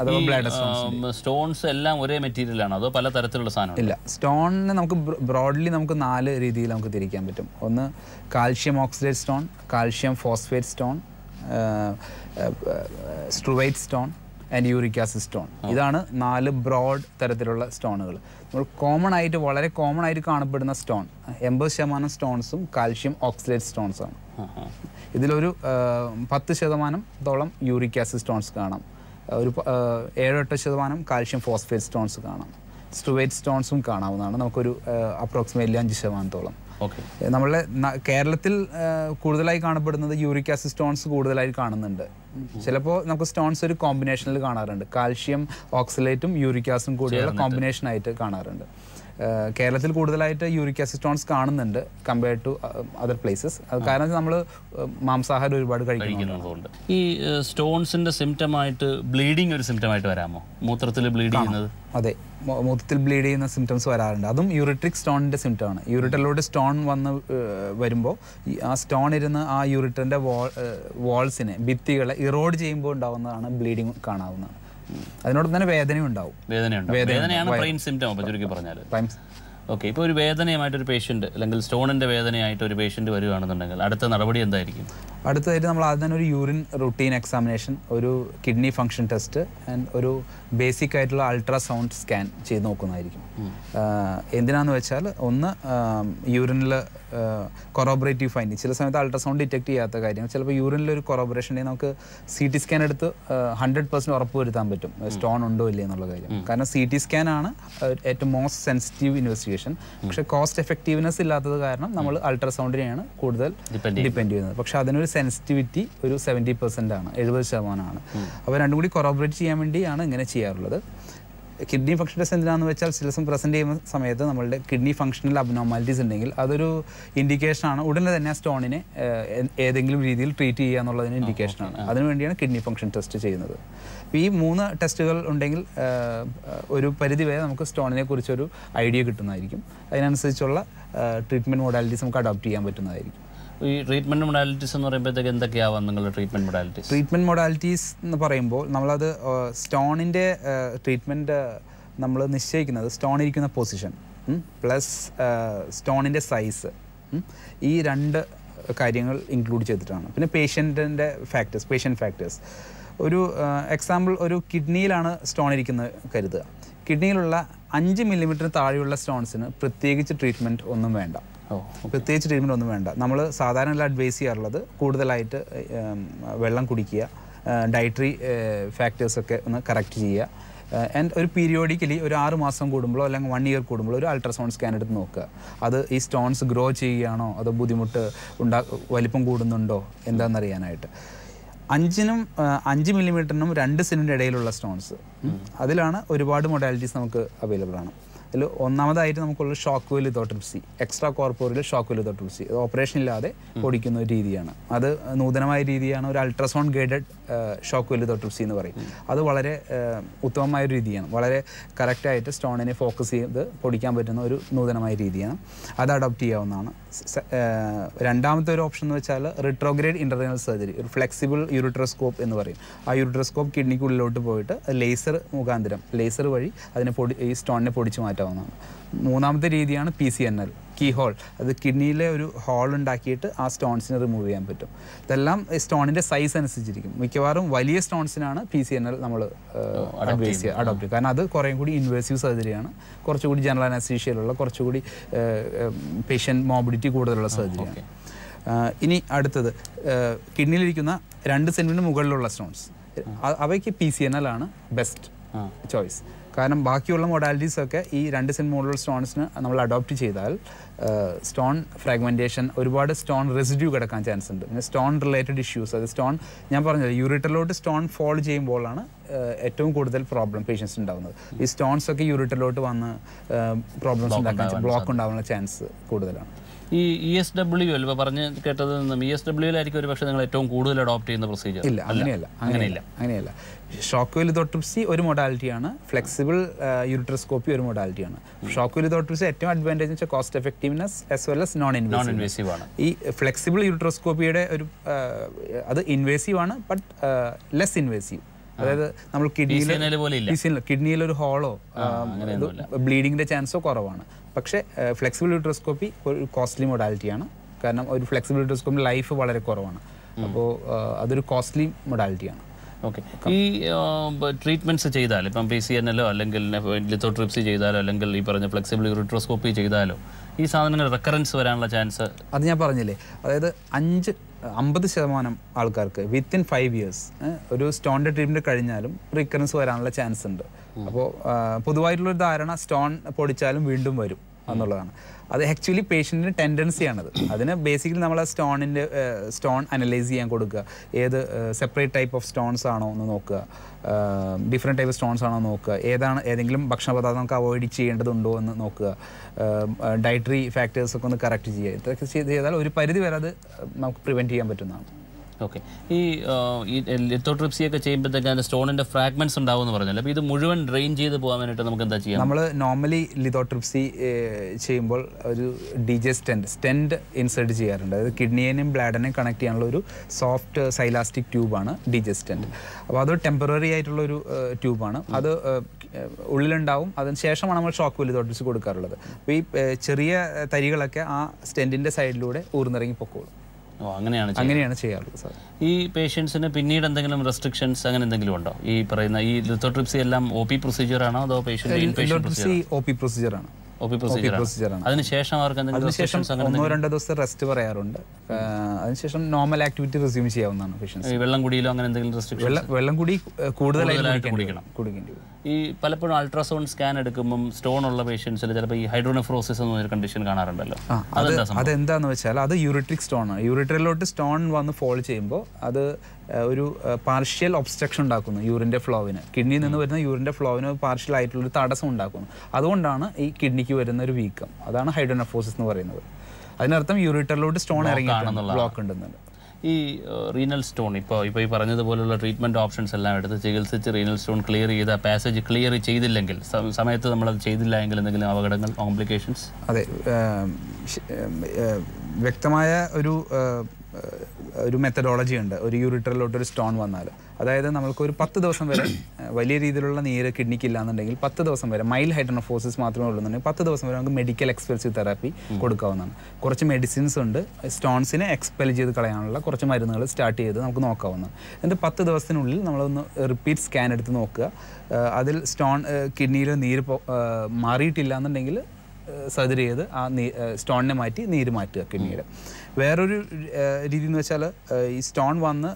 അഥവാ ബ്ലാഡർ സ്റ്റോൺസ്. സ്റ്റോൺസ് എല്ലാം ഒരേ മെറ്റീരിയലാണ് അതോ പല തരത്തിലുള്ള സാധനം? ഇല്ല, സ്റ്റോണിനെ നമുക്ക് ബ്രോഡ്ലി നമുക്ക് 4 രീതിയിൽ നമുക്ക് തിരിക്കാൻ പറ്റും. ഒന്ന് calcium oxalate stone, calcium phosphate stone, struvite stone and uric acid stone. ഇതാണ് 4 ബ്രോഡ് തരത്തിലുള്ള സ്റ്റോണുകൾ. നമ്മൾ വളരെ കോമൺ ആയിട്ട് കാണപ്പെടുന്ന സ്റ്റോൺ 80% സ്റ്റോൺസും കാൽഷ്യം ഓക്സലേറ്റ് സ്റ്റോൺസ് ആണ്. ഇതിലൊരു 10% യൂറിക് ആസിഡ് സ്റ്റോൺസ് കാണാം, ഒരു 7-8% കാൽഷ്യം ഫോസ്ഫേറ്റ് സ്റ്റോൺസ് കാണാം, സ്ട്രുവൈറ്റ് സ്റ്റോൺസും കാണാവുന്നതാണ്. നമുക്കൊരു അപ്രോക്സിമേറ്റ്ലി 5%. നമ്മളെ കേരളത്തിൽ കൂടുതലായി കാണപ്പെടുന്നത് യൂറിക് ആസിഡ് സ്റ്റോൺസ് കൂടുതലായി കാണുന്നുണ്ട്. ചിലപ്പോൾ നമുക്ക് സ്റ്റോൺസ് ഒരു കോമ്പിനേഷനിൽ കാണാറുണ്ട്, കാൽഷ്യം ഓക്സലേറ്റും യൂറിക് ആസിഡും കൂടിയുള്ള കോമ്പിനേഷനായിട്ട് കാണാറുണ്ട്. കേരളത്തിൽ കൂടുതലായിട്ട് യൂറിക് ആസിഡ് സ്റ്റോൺസ് കാണുന്നുണ്ട് കമ്പയർഡ് ടു അതർ പ്ലേസസ്. അത് കാരണം നമ്മൾ മാംസാഹാരം ഒരുപാട് കഴിക്കുന്നുണ്ട്. ഈ സ്റ്റോൺസിന്റെ സിംറ്റമായിട്ട് ബ്ലീഡിങ് ഒരു സിംറ്റമായിട്ട് വരാമോ? മൂത്രത്തിൽ ബ്ലീഡ് ചെയ്യുന്നത്? അതെ, മൂത്രത്തിൽ ബ്ലീഡ് ചെയ്യുന്ന സിംറ്റംസ് വരാറുണ്ട്. അതും യൂറിട്രിക് സ്റ്റോണിന്റെ സിംറ്റമാണ്. യൂറിറ്ററിലോട്ട് സ്റ്റോൺ വന്ന് വരുമ്പോൾ ആ സ്റ്റോൺ ഇരുന്ന് ആ യൂറിറ്ററിന്റെ വാൾസിനെ, ഭിത്തികളെ ഇറോഡ് ചെയ്യുമ്പോൾ ഉണ്ടാവുന്നതാണ് ബ്ലീഡിങ് കാണാവുന്നത്. അതിനോടൊപ്പം തന്നെ വേദനയും ഉണ്ടാവും. വേദനയാണ് പ്രൈം സിംറ്റം അപ്പോൾ ചുരുക്കി പറഞ്ഞാൽ. ഓക്കെ, ഇപ്പോൾ ഒരു വേദനയുമായിട്ടൊരു പേഷ്യൻറ്റ് അല്ലെങ്കിൽ സ്റ്റോണിൻ്റെ വേദനയായിട്ട് ഒരു പേഷ്യൻറ്റ് വരികയാണെന്നുണ്ടെങ്കിൽ അടുത്ത നടപടി എന്തായിരിക്കും? അടുത്തതായിട്ട് നമ്മൾ ആദ്യം ഒരു യൂറിൻ റുട്ടീൻ എക്സാമിനേഷൻ, ഒരു കിഡ്നി ഫങ്ഷൻ ടെസ്റ്റ് ആൻഡ് ഒരു ബേസിക് ആയിട്ടുള്ള അൾട്രാസൗണ്ട് സ്കാൻ ചെയ്ത് നോക്കുന്നതായിരിക്കും. എന്തിനാന്ന് വെച്ചാൽ ഒന്ന് യൂറിനിൽ കൊറോബറേറ്റീവ് ഫൈൻഡിങ്, ചില സമയത്ത് അൾട്രാസൗണ്ട് ഡിറ്റക്ട് ചെയ്യാത്ത കാര്യം, ചിലപ്പോൾ യൂറിനിൽ ഒരു കൊറോബറേഷൻ ഉണ്ടെങ്കിൽ നമുക്ക് CT സ്കാൻ എടുത്ത് 100% ഉറപ്പ് വരുത്താൻ പറ്റും സ്റ്റോൺ ഉണ്ടോ ഇല്ലേ എന്നുള്ള കാര്യം. കാരണം CT സ്കാൻ ആണ് ഏറ്റവും മോസ്റ്റ് സെൻസിറ്റീവ് ഇൻവെസ്റ്റിഗേഷൻ. പക്ഷേ കോസ്റ്റ് എഫക്റ്റീവ്നെസ് ഇല്ലാത്തത് കാരണം നമ്മൾ അൾട്രാസൗണ്ടിനെയാണ് കൂടുതൽ ഡിപ്പെൻഡ് ചെയ്യുന്നത്. പക്ഷേ അതിനൊരു സെൻസിറ്റിവിറ്റി ഒരു 70% ആണ്, 70% ആണ്. അപ്പോൾ രണ്ടും കൂടി കൊറോബറേറ്റ് ചെയ്യാൻ വേണ്ടിയാണ് ഇങ്ങനെ ചെയ്യാറുള്ളത്. കിഡ്നി ഫംഗ്ഷൻ ടെസ്റ്റ് എന്തിനാണെന്ന് വെച്ചാൽ ചില ദിവസം പ്രസൻറ്റ് ചെയ്യുന്ന സമയത്ത് നമ്മളുടെ കിഡ്നി ഫംഗ്ഷണൽ അബ്നോർമാലിറ്റീസ് ഉണ്ടെങ്കിൽ അതൊരു ഇൻഡിക്കേഷനാണ്, ഉടനെ തന്നെ ആ സ്റ്റോണിനെ ഏതെങ്കിലും രീതിയിൽ ട്രീറ്റ് ചെയ്യുക എന്നുള്ളതിന് ഇൻഡിക്കേഷനാണ്. അതിനുവേണ്ടിയാണ് കിഡ്നി ഫംഗ്ഷൻ ടെസ്റ്റ് ചെയ്യുന്നത്. ഈ 3 ടെസ്റ്റുകൾ ഉണ്ടെങ്കിൽ ഒരു പരിധിവരെ നമുക്ക് സ്റ്റോണിനെ കുറിച്ചൊരു ഐഡിയ കിട്ടുന്നതായിരിക്കും. അതിനനുസരിച്ചുള്ള ട്രീറ്റ്മെൻറ്റ് മൊഡാലിറ്റീസ് നമുക്ക് അഡോപ്റ്റ് ചെയ്യാൻ പറ്റുന്നതായിരിക്കും. ഈ ട്രീറ്റ്മെൻറ്റ് മൊഡാലിറ്റീസ് എന്ന് പറയുമ്പോഴത്തേക്ക് എന്തൊക്കെയാവാം നിങ്ങളുടെ ട്രീറ്റ്മെൻറ്റ് മൊഡാലിറ്റീസ്? ട്രീറ്റ്മെൻറ്റ് മൊഡാലിറ്റീസ് എന്ന് പറയുമ്പോൾ നമ്മളത് സ്റ്റോണിൻ്റെ ട്രീറ്റ്മെൻറ്റ് നമ്മൾ നിശ്ചയിക്കുന്നത് സ്റ്റോൺ ഇരിക്കുന്ന പൊസിഷൻ പ്ലസ് സ്റ്റോണിൻ്റെ സൈസ്, ഈ 2 കാര്യങ്ങൾ ഇൻക്ലൂഡ് ചെയ്തിട്ടാണ്. പിന്നെ പേഷ്യൻ്റ് ഫാക്ടേഴ്സ്. ഒരു എക്സാമ്പിൾ, ഒരു കിഡ്നിയിലാണ് സ്റ്റോൺ ഇരിക്കുന്നത് കരുതുക. കിഡ്നിയിലുള്ള 5 മില്ലിമീറ്റർ താഴെയുള്ള സ്റ്റോൺസിന് പ്രത്യേകിച്ച് ട്രീറ്റ്മെൻറ്റ് ഒന്നും വേണ്ട. നമ്മൾ സാധാരണ അഡ്വൈസ് ചെയ്യാറുള്ളത് കൂടുതലായിട്ട് വെള്ളം കുടിക്കുക, ഡയറ്ററി ഫാക്ടേഴ്സൊക്കെ ഒന്ന് കറക്റ്റ് ചെയ്യുക, ആൻഡ് ഒരു പീരിയോഡിക്കലി ഒരു 6 മാസം കൂടുമ്പോഴോ അല്ലെങ്കിൽ 1 ഇയർ കൂടുമ്പോഴോ ഒരു അൾട്രാസൗണ്ട് സ്കാൻ എടുത്ത് നോക്കുക. അത് ഈ സ്റ്റോൺസ് ഗ്രോ ചെയ്യുകയാണോ അതോ ബുദ്ധിമുട്ട് വലിപ്പം കൂടുന്നുണ്ടോ എന്താണെന്നറിയാനായിട്ട്. 5 മില്ലിമീറ്ററിനും 2 സെന്റിനും ഇടയിലുള്ള സ്റ്റോൺസ്, അതിലാണ് ഒരുപാട് മൊഡാലിറ്റീസ് നമുക്ക് അവൈലബിൾ ആണ്. അതിൽ ഒന്നാമതായിട്ട് നമുക്കുള്ള shock wave lithotripsy, extra corporeal shock wave lithotripsy. അത് ഓപ്പറേഷൻ ഇല്ലാതെ പൊടിക്കുന്ന ഒരു രീതിയാണ്. അത് നൂതനമായ രീതിയാണ്, ഒരു ultrasound guided shock wave lithotripsy എന്ന് പറയും. അത് വളരെ ഉത്തമമായ ഒരു രീതിയാണ്, വളരെ കറക്റ്റായിട്ട് സ്റ്റോണിനെ ഫോക്കസ് ചെയ്ത് പൊടിക്കാൻ പറ്റുന്ന ഒരു നൂതനമായ രീതിയാണ്. അത് അഡോപ്റ്റ് ചെയ്യാവുന്നതാണ്. രണ്ടാമത്തെ ഒരു ഓപ്ഷൻ എന്ന് വെച്ചാൽ റിട്രോഗ്രേഡ് ഇൻ്റർനൽ സർജറി, ഒരു ഫ്ലെക്സിബിൾ യൂറിട്രോസ്കോപ്പ് എന്ന് പറയും. ആ യൂറിട്രോസ്കോപ്പ് കിഡ്നിക്കുള്ളിലോട്ട് പോയിട്ട് ലേസർ മുഖാന്തരം, ലേസർ വഴി അതിനെ ഈ സ്റ്റോണിനെ പൊടിച്ചു മാറ്റാം. മാറ്റാവുന്നതാണ്. മൂന്നാമത്തെ രീതിയാണ് PCNL, കീ ഹോൾ. അത് കിഡ്നിയിലെ ഒരു ഹോൾ ഉണ്ടാക്കിയിട്ട് ആ സ്റ്റോൺസിനെ റിമൂവ് ചെയ്യാൻ പറ്റും. ഇതെല്ലാം സ്റ്റോണിൻ്റെ സൈസ് അനുസരിച്ചിരിക്കും. മിക്കവാറും വലിയ സ്റ്റോൺസിനാണ് PCNL നമ്മൾ അഡോപ്റ്റ് ചെയ്യും. കാരണം അത് കുറേ കൂടി ഇൻവേസീവ് സർജറിയാണ്, കുറച്ചുകൂടി ജനറൽ അനസ്തീഷ്യയിലുള്ള, കുറച്ചുകൂടി പേഷ്യൻ്റ് മോബിലിറ്റി കൂടുതലുള്ള സർജറിയാണ്. ഇനി അടുത്തത് കിഡ്നിയിലിരിക്കുന്ന 2 സെൻറ്റിന് മുകളിലുള്ള സ്റ്റോൺസ്, അവയ്ക്ക് PCNL ആണ് ബെസ്റ്റ് ചോയ്സ്. കാരണം ബാക്കിയുള്ള മൊഡാലിറ്റീസൊക്കെ ഈ 2 സെൻറ്റ് മുകളിലുള്ള സ്റ്റോൺസിന് നമ്മൾ അഡോപ്റ്റ് ചെയ്താൽ സ്റ്റോൺ ഫ്രാഗ്മെൻറ്റേഷൻ, ഒരുപാട് സ്റ്റോൺ റെസിഡ്യൂ കിടക്കാൻ ചാൻസ് ഉണ്ട്. പിന്നെ സ്റ്റോൺ റിലേറ്റഡ് ഇഷ്യൂസ്, അത് സ്റ്റോൺ ഞാൻ പറഞ്ഞത് യൂറിറ്ററിലോട്ട് സ്റ്റോൺ ഫോൾ ചെയ്യുമ്പോഴാണ് ഏറ്റവും കൂടുതൽ പ്രോബ്ലം പേഷ്യൻസ് ഉണ്ടാകുന്നത്. ഈ സ്റ്റോൺസ് ഒക്കെ യൂറിറ്ററിലോട്ട് വന്ന് പ്രോബ്ലംസ് ഉണ്ടാക്കാൻ, ബ്ലോക്ക് ഉണ്ടാകാനുള്ള ചാൻസ് കൂടുതലാണ്. ഈ ESW ഇപ്പോൾ പറഞ്ഞ് കേട്ടതിൽ നിന്നും ESWയിലായിരിക്കും ഒരു പക്ഷേ നിങ്ങൾ ഏറ്റവും കൂടുതൽ അഡോപ്റ്റ് ചെയ്യുന്ന പ്രൊസീജിയർ? ഇല്ല, അങ്ങനെയല്ല. ഷോക്ക് ലിത്തോട്രിപ്സി ഒരു മൊഡാലിറ്റിയാണ്, ഫ്ലെക്സിബിൾ യൂറിട്രോസ്കോപ്പി ഒരു മൊഡാലിറ്റിയാണ്. ഷോക്ക് ലിത്തോട്രിപ്സി ഏറ്റവും അഡ്വാൻറ്റേജ് എന്ന് വെച്ചാൽ cost effectiveness as well as non invasive ആണ്. ഈ ഫ്ലെക്സിബിൾ യൂറിട്രോസ്കോപ്പിയുടെ ഒരു അത് ഇൻവേസീവ് ആണ്, ബട്ട് ലെസ് ഇൻവേസീവ്. അതായത് നമ്മൾ കിഡ്നിയിലൊരു ഹോളോ ബ്ലീഡിങ്ങിൻ്റെ ചാൻസോ കുറവാണ്. പക്ഷേ ഫ്ലെക്സിബിൾ യൂറിട്രോസ്കോപ്പി ഒരു കോസ്റ്റ്ലി മൊഡാലിറ്റിയാണ്. കാരണം ഒരു ഫ്ലെക്സിബിൾ യൂറിട്രോസ്കോപ്പി ലൈഫ് വളരെ കുറവാണ്. അപ്പോൾ അതൊരു കോസ്റ്റ്ലി മൊഡാലിറ്റിയാണ്. ഓക്കെ. ഈ ട്രീറ്റ്മെൻറ്റ്സ് ചെയ്താൽ ഇപ്പം PCNLോ അല്ലെങ്കിൽ ലിത്തോട്രിപ്സി ചെയ്താലോ അല്ലെങ്കിൽ ഈ പറഞ്ഞ ഫ്ലെക്സിബിൾ യൂറിട്രോസ്കോപ്പി ചെയ്താലോ ഈ സാധനങ്ങൾ റെക്കറൻസ് വരാനുള്ള ചാൻസ്? അത് ഞാൻ പറഞ്ഞില്ലേ, അതായത് 50% ആൾക്കാർക്ക് വിത്തിൻ 5 years ഒരു സ്റ്റോണിൻ്റെ ട്രീറ്റ്മെൻറ്റ് കഴിഞ്ഞാലും റിക്കറൻസ് വരാനുള്ള ചാൻസ് ഉണ്ട്. അപ്പോൾ പൊതുവായിട്ടുള്ളൊരു ധാരണ സ്റ്റോൺ പൊടിച്ചാലും വീണ്ടും വരും എന്നുള്ളതാണ്. അത് ആക്ച്വലി പേഷ്യൻറ്റിന് ടെൻഡൻസിയാണത്. അതിന് ബേസിക്കലി നമ്മൾ ആ സ്റ്റോൺ അനലൈസ് ചെയ്യാൻ കൊടുക്കുക. ഏത് സെപ്പറേറ്റ് ടൈപ്പ് ഓഫ് സ്റ്റോൺസ് ആണോ എന്ന് നോക്കുക, ഡിഫറെൻറ്റ് ടൈപ്പ് സ്റ്റോൺസ് ആണോ നോക്കുക, ഏതെങ്കിലും ഭക്ഷണ പദാർത്ഥം നമുക്ക് അവോയ്ഡ് ചെയ്യേണ്ടതുണ്ടോ എന്ന് നോക്കുക, ഡയറ്ററി ഫാക്ടേഴ്സൊക്കെ ഒന്ന് കറക്റ്റ് ചെയ്യുക. ഇതൊക്കെ ചെയ്താൽ ഒരു പരിധി വരെ അത് നമുക്ക് പ്രിവെൻറ്റ് ചെയ്യാൻ പറ്റുന്നതാണ്. ഓക്കെ. ഈ ലിത്തോട്രിപ്സിയൊക്കെ ചെയ്യുമ്പോഴത്തേക്ക് അതിൻ്റെ സ്റ്റോണിൻ്റെ ഫ്രാഗ്മെൻറ്റ്സ് ഉണ്ടാവും എന്ന് പറഞ്ഞാൽ, അപ്പോൾ ഇത് മുഴുവൻ ഡ്രെയിൻ ചെയ്ത് പോകാൻ വേണ്ടിയിട്ട് നമുക്ക് എന്താ ചെയ്യാം? നമ്മൾ നോർമലി ലിത്തോട്രിപ്സി ചെയ്യുമ്പോൾ ഒരു DJ സ്റ്റെൻറ്റ് ഇൻസേർട്ട് ചെയ്യാറുണ്ട്. അതായത് കിഡ്നിയെയും ബ്ലാഡറിനെയും കണക്ട് ചെയ്യാനുള്ള ഒരു സോഫ്റ്റ് സൈലാസ്റ്റിക് ട്യൂബാണ് DJ സ്റ്റെൻറ്റ്. അപ്പോൾ അത് ടെമ്പററി ആയിട്ടുള്ളൊരു ട്യൂബാണ്. അത് ഉള്ളിലുണ്ടാവും. അതിന് ശേഷമാണ് നമ്മൾ ഷോക്ക് ലിത്തോട്രിപ്സി കൊടുക്കാറുള്ളത്. അപ്പോൾ ഈ ചെറിയ തരികളൊക്കെ ആ സ്റ്റെൻറ്റിൻ്റെ സൈഡിലൂടെ ഊർന്നിറങ്ങി പൊക്കോളും. അങ്ങനെയാണ് ചെയ്യാറുള്ളത് സാർ. ഈ പേഷ്യൻസിന് പിന്നീട് എന്തെങ്കിലും റെസ്ട്രിക്ഷൻസ് അങ്ങനെ എന്തെങ്കിലും ഉണ്ടോ? ഈ പറയുന്ന ഈ ലിത്തോട്രിപ്സി എല്ലാം OP പ്രൊസീജിയർ ആണോ അതോ പേഷ്യന്റ് OP പ്രൊസീജിയറാണ്? അതിനുശേഷം അവർക്ക് 1-2 ദിവസത്തെ റെസ്റ്റ് പറയാറുണ്ട്. അതിനുശേഷം നോർമൽ ആക്ടിവിറ്റി റെസ്യൂം ചെയ്യാവുന്നതാണ് പേഷ്യൻസ്. വെള്ളം കുടിയിലോ അങ്ങനെ എന്തെങ്കിലും റെസ്ട്രിക്ഷൻ? വെള്ളം കൂടി കൂടുതലായിട്ട് കുടിക്കണം. ഈ പലപ്പോഴും അൾട്രാസൗണ്ട് സ്കാൻ എടുക്കുമ്പം സ്റ്റോൺ ഉള്ള പേഷ്യൻസിൽ ചിലപ്പോൾ ഈ ഹൈഡ്രോനെഫ്രോസിസ് എന്നൊരു കണ്ടീഷൻ കാണാറുണ്ടല്ലോ. അതെന്താന്ന് വെച്ചാൽ അത് യൂറിട്രിക് സ്റ്റോൺ ആണ്. യൂറിട്രിലോട്ട് സ്റ്റോൺ വന്ന് ഫോൾ ചെയ്യുമ്പോൾ അത് ഒരു പാർഷ്യൽ ഒബ്സ്ട്രക്ഷൻ ഉണ്ടാക്കുന്നു യൂറിൻ്റെ ഫ്ലോവിന്. കിഡ്നിയിൽ നിന്ന് വരുന്ന യൂറിൻ്റെ ഫ്ലോവിന് പാർഷ്യൽ ആയിട്ടുള്ളൊരു തടസ്സം ഉണ്ടാക്കുന്നു. അതുകൊണ്ടാണ് ഈ കിഡ്നിക്ക് വരുന്ന ഒരു വീക്കം. അതാണ് ഹൈഡ്രോനെഫ്രോസിസ് എന്ന് പറയുന്നത്. അതിനർത്ഥം യൂറിറ്ററിലോട്ട് സ്റ്റോൺ ഇറങ്ങിയിട്ടുള്ള ബ്ലോക്ക് ഉണ്ടെന്നുണ്ട്. ഈ റീനൽ സ്റ്റോൺ ഇപ്പോൾ ഈ പറഞ്ഞതുപോലുള്ള ട്രീറ്റ്മെൻറ്റ് ഓപ്ഷൻസ് എല്ലാം എടുത്ത് ചികിത്സിച്ച് റീനൽ സ്റ്റോൺ ക്ലിയർ ചെയ്ത പാസേജ് ക്ലിയർ ചെയ്തില്ലെങ്കിൽ, സമയത്ത് നമ്മളത് ചെയ്തില്ല എങ്കിൽ എന്തെങ്കിലും അപകടങ്ങൾ, കോംപ്ലിക്കേഷൻസ്? അതെ, വ്യക്തമായ ഒരു മെത്തഡോളജി ഉണ്ട്. ഒരു യൂറിറ്ററിലോട്ടൊരു സ്റ്റോൺ വന്നാൽ, അതായത് നമ്മൾക്കൊരു 10 ദിവസം വരെ വലിയ രീതിയിലുള്ള നീര് കിഡ്നിക്ക് ഇല്ലാന്നുണ്ടെങ്കിൽ 10 ദിവസം വരെ മൈൽഡ് ഹൈഡ്രോനെഫ്രോസിസ് മാത്രമേ ഉള്ളൂന്നുണ്ടെങ്കിൽ 10 ദിവസം വരെ നമുക്ക് മെഡിക്കൽ എക്സ്പെൽസീവ് തെറാപ്പി കൊടുക്കാവുന്നതാണ്. കുറച്ച് മെഡിസിൻസ് ഉണ്ട്, സ്റ്റോൺസിനെ എക്സ്പെൽ ചെയ്ത് കളയാനുള്ള കുറച്ച് മരുന്നുകൾ സ്റ്റാർട്ട് ചെയ്ത് നമുക്ക് നോക്കാവുന്നതാണ്. എന്നിട്ട് 10 ദിവസത്തിനുള്ളിൽ നമ്മളൊന്ന് റിപ്പീറ്റ് സ്കാൻ എടുത്ത് നോക്കുക. അതിൽ കിഡ്നിയിൽ നീര് മാറിയിട്ടില്ല എന്നുണ്ടെങ്കിൽ സർജറി ചെയ്ത് ആ സ്റ്റോണിനെ മാറ്റി നീര് മാറ്റുക കിഡ്നിയുടെ. വേറൊരു രീതി എന്ന് വെച്ചാൽ ഈ സ്റ്റോൺ വന്ന്